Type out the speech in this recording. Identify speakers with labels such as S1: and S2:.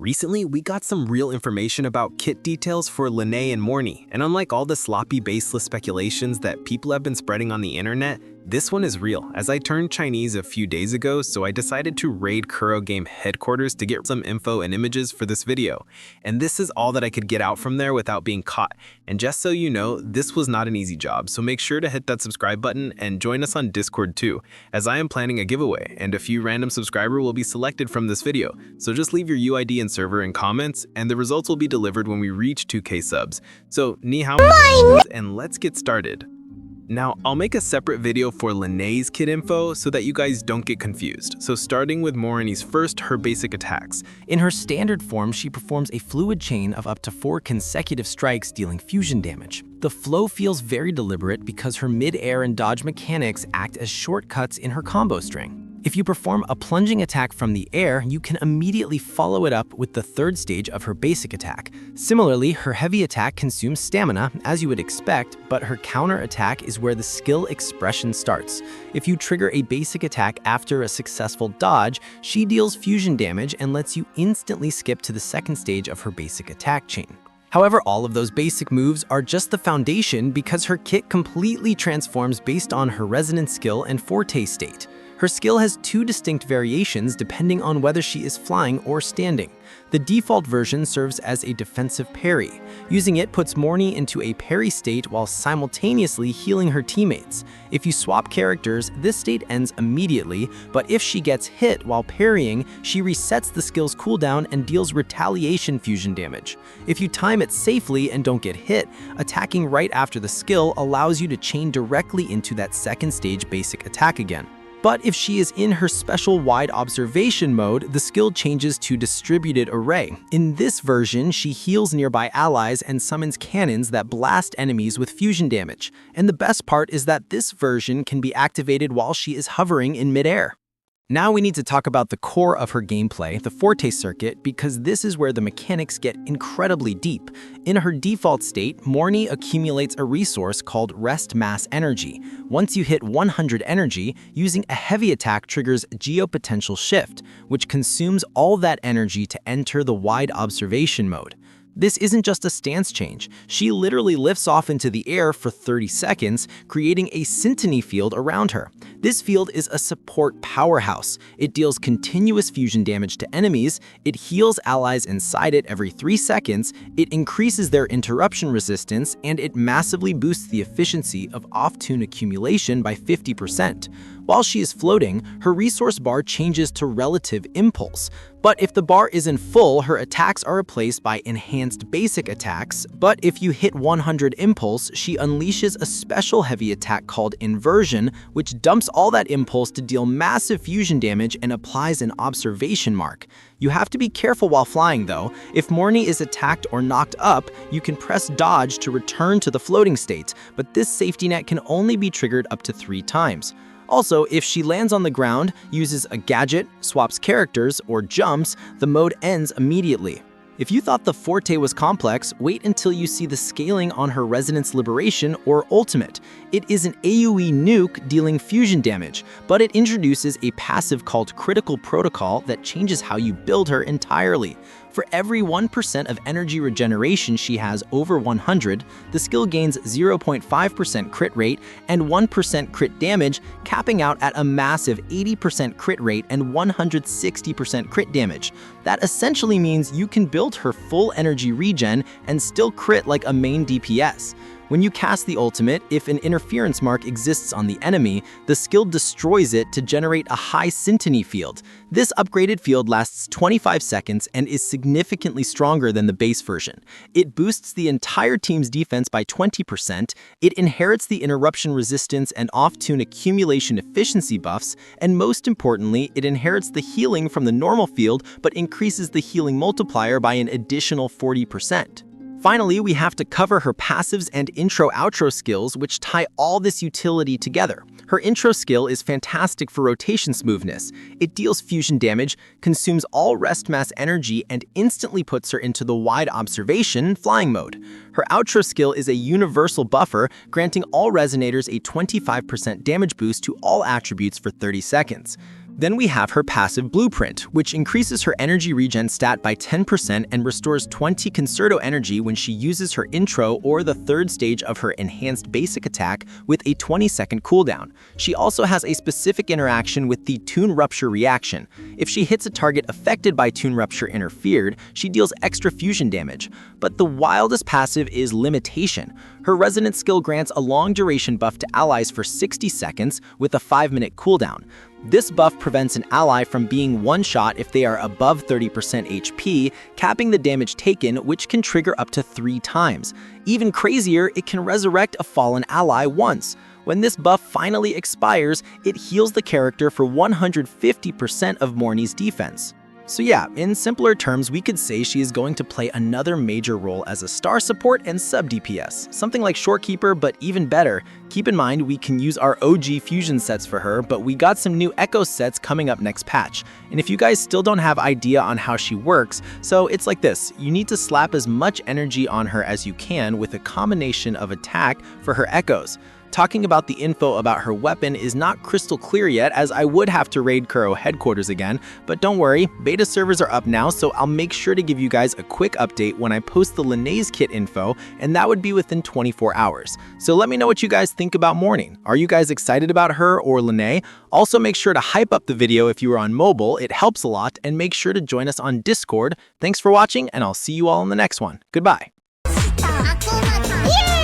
S1: Recently, we got some real information about kit details for lynae and Mornye, and unlike all the sloppy, baseless speculations that people have been spreading on the internet, this one is real, as I turned Chinese a few days ago, so I decided to raid Kuro Game headquarters to get some info and images for this video. And this is all that I could get out from there without being caught. And just so you know, this was not an easy job, so make sure to hit that subscribe button and join us on Discord too, as I am planning a giveaway, and a few random subscriber will be selected from this video. So just leave your UID and server in comments, and the results will be delivered when we reach 2K subs. So, ni hao, and let's get started. Now, I'll make a separate video for lynae's kit info so that you guys don't get confused. So starting with Mornye's first, her basic attacks.
S2: In her standard form, she performs a fluid chain of up to 4 consecutive strikes dealing fusion damage. The flow feels very deliberate because her mid-air and dodge mechanics act as shortcuts in her combo string. If you perform a plunging attack from the air, you can immediately follow it up with the third stage of her basic attack. Similarly, her heavy attack consumes stamina, as you would expect, but her counter attack is where the skill expression starts. If you trigger a basic attack after a successful dodge, she deals fusion damage and lets you instantly skip to the second stage of her basic attack chain. However, all of those basic moves are just the foundation because her kit completely transforms based on her resonance skill and forte state. Her skill has 2 distinct variations depending on whether she is flying or standing. The default version serves as a defensive parry. Using it puts Mornye into a parry state while simultaneously healing her teammates. If you swap characters, this state ends immediately, but if she gets hit while parrying, she resets the skill's cooldown and deals retaliation fusion damage. If you time it safely and don't get hit, attacking right after the skill allows you to chain directly into that second stage basic attack again. But if she is in her special wide observation mode, the skill changes to distributed array. In this version, she heals nearby allies and summons cannons that blast enemies with fusion damage. And the best part is that this version can be activated while she is hovering in midair. Now we need to talk about the core of her gameplay, the Forte circuit, because this is where the mechanics get incredibly deep. In her default state, Mornye accumulates a resource called Rest Mass Energy. Once you hit 100 energy, using a heavy attack triggers Geopotential Shift, which consumes all that energy to enter the wide observation mode. This isn't just a stance change. She literally lifts off into the air for 30 seconds, creating a syntony field around her. This field is a support powerhouse. It deals continuous fusion damage to enemies, it heals allies inside it every 3 seconds, it increases their interruption resistance, and it massively boosts the efficiency of off-tune accumulation by 50%. While she is floating, her resource bar changes to relative impulse. But if the bar isn't full, her attacks are replaced by enhanced basic attacks. But if you hit 100 impulse, she unleashes a special heavy attack called Inversion, which dumps all that impulse to deal massive fusion damage and applies an observation mark. You have to be careful while flying though. If Mornye is attacked or knocked up, you can press dodge to return to the floating state, but this safety net can only be triggered up to 3 times. Also, if she lands on the ground, uses a gadget, swaps characters, or jumps, the mode ends immediately. If you thought the Forte was complex, wait until you see the scaling on her Resonance Liberation or Ultimate. It is an AoE nuke dealing fusion damage, but it introduces a passive called Critical Protocol that changes how you build her entirely. For every 1% of energy regeneration she has over 100, the skill gains 0.5% crit rate and 1% crit damage, capping out at a massive 80% crit rate and 160% crit damage. That essentially means you can build her full energy regen and still crit like a main DPS. When you cast the ultimate, if an interference mark exists on the enemy, the skill destroys it to generate a high syntony field. This upgraded field lasts 25 seconds and is significantly stronger than the base version. It boosts the entire team's defense by 20%, it inherits the interruption resistance and off-tune accumulation efficiency buffs, and most importantly, it inherits the healing from the normal field but increases the healing multiplier by an additional 40%. Finally, we have to cover her passives and intro-outro skills, which tie all this utility together. Her intro skill is fantastic for rotation smoothness. It deals fusion damage, consumes all rest mass energy, and instantly puts her into the wide observation flying mode. Her outro skill is a universal buffer, granting all resonators a 25% damage boost to all attributes for 30 seconds. Then we have her passive blueprint, which increases her energy regen stat by 10% and restores 20 concerto energy when she uses her intro or the third stage of her enhanced basic attack with a 20-second cooldown. She also has a specific interaction with the Tune Rupture reaction. If she hits a target affected by Tune Rupture interfered, she deals extra fusion damage. But the wildest passive is Limitation. Her Resonance skill grants a long duration buff to allies for 60 seconds with a 5-minute cooldown. This buff prevents an ally from being one-shot if they are above 30% HP, capping the damage taken, which can trigger up to 3 times. Even crazier, it can resurrect a fallen ally once. When this buff finally expires, it heals the character for 150% of Mornye's defense. So yeah, in simpler terms, we could say she is going to play another major role as a star support and sub-DPS, something like Shorekeeper, but even better. Keep in mind, we can use our OG fusion sets for her, but we got some new Echo sets coming up next patch. And if you guys still don't have idea on how she works, so it's like this. You need to slap as much energy on her as you can with a combination of attack for her Echoes. Talking about the info about her weapon is not crystal clear yet, as I would have to raid Kuro headquarters again, but don't worry, beta servers are up now, so I'll make sure to give you guys a quick update when I post the lynae kit info, and that would be within 24 hours. So let me know what you guys think about Mornye. Are you guys excited about her or lynae? Also make sure to hype up the video if you are on mobile, it helps a lot, and make sure to join us on Discord. Thanks for watching, and I'll see you all in the next one. Goodbye.
S3: Yeah!